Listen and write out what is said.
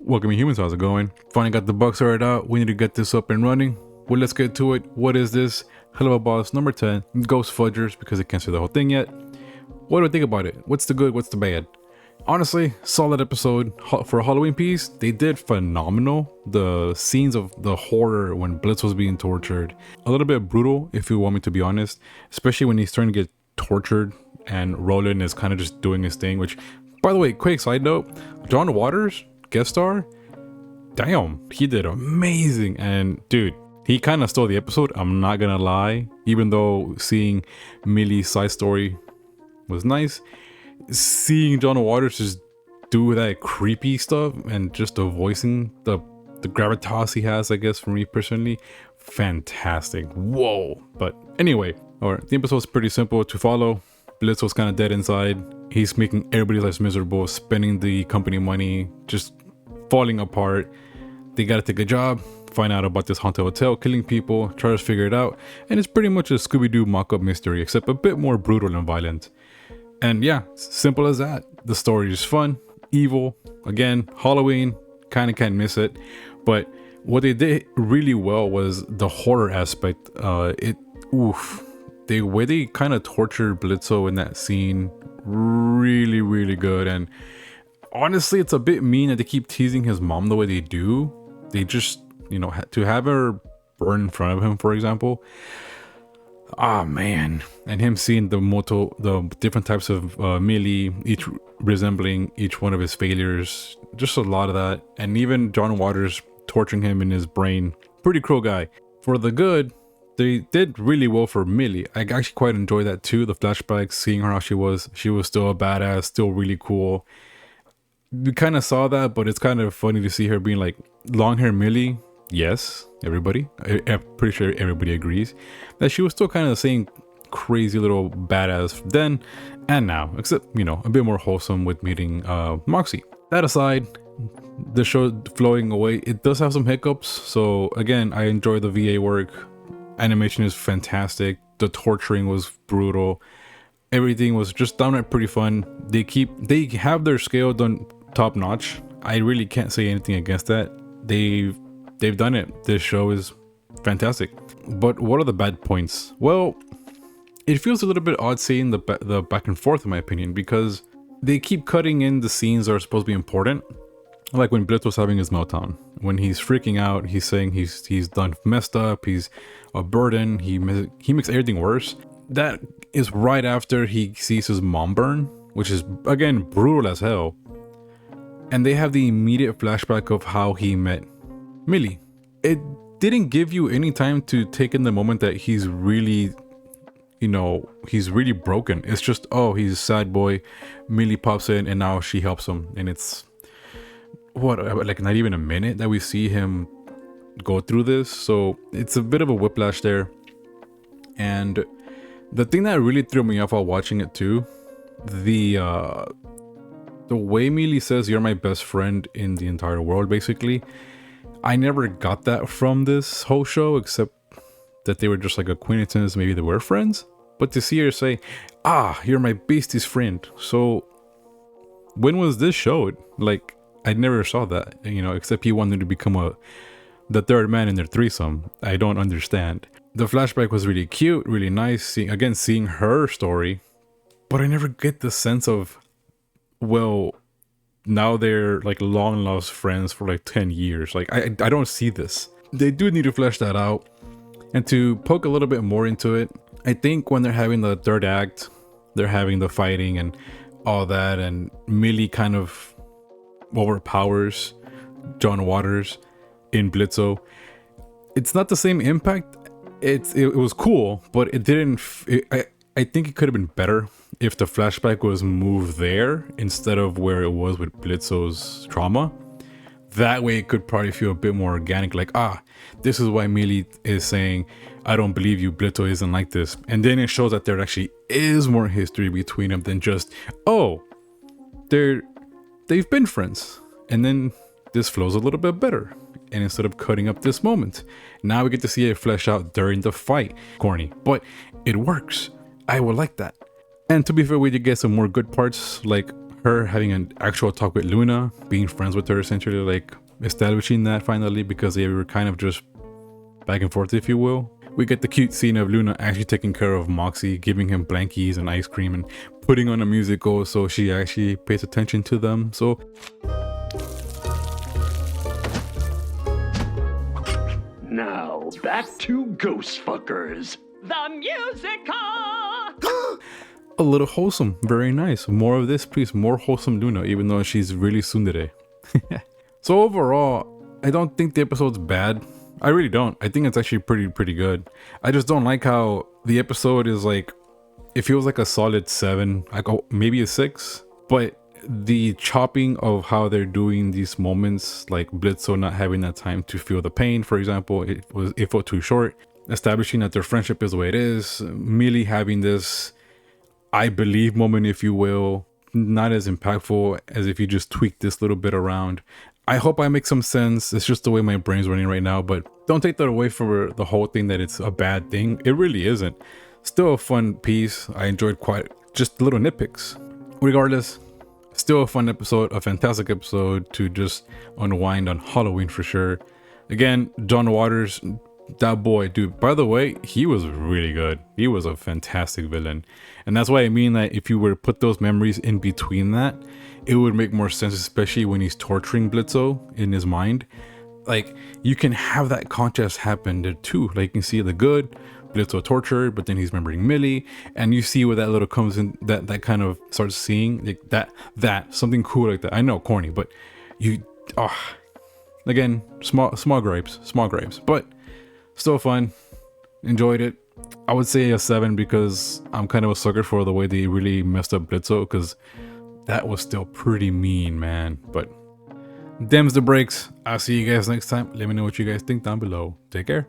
Welcome humans, how's it going? Finally got the bug sorted out, we need to get this up and running. Well, let's get to it. What is this? Helluva boss number 10, Ghost Fudgers, because I can't say the whole thing yet. What do I think about it? What's the good, what's the bad? Honestly, solid episode. For a Halloween piece, they did phenomenal. The scenes of the horror when Blitz was being tortured, a little bit brutal if you want me to be honest, especially when he's starting to get tortured and Roland is kind of just doing his thing, which, by the way, quick side note, John Waters, guest star, damn, he did amazing. And dude, he kind of stole the episode, I'm not gonna lie. Even though seeing Millie's side story was nice, seeing John Waters just do that creepy stuff and just the voicing, the gravitas he has, I guess, for me personally, fantastic. Whoa. But anyway, the episode's pretty simple to follow. Blitz was kind of dead inside. He's making everybody's lives miserable, spending the company money, just falling apart. They gotta take a job, find out about this haunted hotel, killing people, try to figure it out, and it's pretty much a Scooby-Doo mock-up mystery, except a bit more brutal and violent. And yeah, simple as that. The story is fun, evil, again, Halloween, kinda can't miss it. But what they did really well was the horror aspect. The way they kind of tortured Blitzo in that scene, really good. And honestly, it's a bit mean that they keep teasing his mom the way they do. They just, to have her burn in front of him, for example. Ah, man. And him seeing the different types of Millie, each resembling each one of his failures. Just a lot of that. And even John Waters torturing him in his brain. Pretty cruel guy. For the good, they did really well for Millie. I actually quite enjoyed that too. The flashbacks, seeing her how she was still a badass, still really cool. We kind of saw that, but it's kind of funny to see her being like long hair Millie. Yes, everybody. I'm pretty sure everybody agrees that she was still kind of the same crazy little badass then and now, except, a bit more wholesome with meeting Moxie. That aside, the show flowing away, it does have some hiccups. So again, I enjoy the VA work. Animation is fantastic. The torturing was brutal. Everything was just downright pretty fun. They have their scale done top notch. I really can't say anything against that. They've done it. This show is fantastic. But what are the bad points? Well, it feels a little bit odd seeing the back and forth, in my opinion, because they keep cutting in the scenes that are supposed to be important. Like when Blitz was having his meltdown, when he's freaking out, he's saying he's done messed up, he's a burden, he makes everything worse. That is right after he sees his mom burn, which is again brutal as hell. And they have the immediate flashback of how he met Millie. It didn't give you any time to take in the moment that he's really, he's really broken. It's just, oh, he's a sad boy. Millie pops in and now she helps him, and it's like not even a minute that we see him go through this. So it's a bit of a whiplash there. And the thing that really threw me off while watching it too, the way Millie says you're my best friend in the entire world, basically, I never got that from this whole show, except that they were just like acquaintances, maybe they were friends. But to see her say, you're my bestest friend. So when was this showed? Like, I never saw that, except he wanted to become the third man in their threesome. I don't understand. The flashback was really cute, really nice, seeing her story, but I never get the sense of, well, now they're like long lost friends for like 10 years. Like, I don't see this. They do need to flesh that out. And to poke a little bit more into it, I think when they're having the third act, they're having the fighting and all that, and Millie kind of overpowers John Waters in Blitzo. It's not the same impact. It was cool, but it didn't. I think it could have been better if the flashback was moved there instead of where it was with Blitzo's trauma. That way it could probably feel a bit more organic, like, this is why Millie is saying, I don't believe you, Blitzo isn't like this. And then it shows that there actually is more history between them than just, they've been friends. And then this flows a little bit better. And instead of cutting up this moment, now we get to see it flesh out during the fight. Corny, but it works. I would like that. And to be fair, we did get some more good parts, like her having an actual talk with Luna, being friends with her, essentially like establishing that finally, because they were kind of just back and forth, if you will. We get the cute scene of Luna actually taking care of Moxie, giving him blankies and ice cream and putting on a musical so she actually pays attention to them. So now back to Ghost Fuckers. The musical! a little wholesome, very nice. More of this, please. More wholesome Luna, even though she's really tsundere. So overall, I don't think the episode's bad. I really don't. I think it's actually pretty good. I just don't like how the episode is like, it feels like a solid 7, like maybe a 6, but the chopping of how they're doing these moments, like Blitzo not having that time to feel the pain, for example, it felt too short. Establishing that their friendship is the way it is, Millie having this I believe moment, if you will, not as impactful as if you just tweak this little bit around. I hope I make some sense. It's just the way my brain's running right now, but don't take that away from the whole thing that it's a bad thing. It really isn't. Still a fun piece. I enjoyed quite just little nitpicks. Regardless, still a fun episode, a fantastic episode to just unwind on Halloween for sure. Again, John Waters, that boy, dude, by the way, he was really good. He was a fantastic villain. And that's why I mean that if you were to put those memories in between that, it would make more sense, especially when he's torturing Blitzo in his mind. Like, you can have that contrast happen there too. Like, you can see the good, Blitzo tortured, but then he's remembering Millie, and you see where that little comes in, that kind of starts seeing, like, that, something cool like that. I know, corny, but again, small gripes, but still fun. Enjoyed it. I would say a 7 because I'm kind of a sucker for the way they really messed up Blitzo, because that was still pretty mean, man. But them's the breaks. I'll see you guys next time. Let me know what you guys think down below. Take care.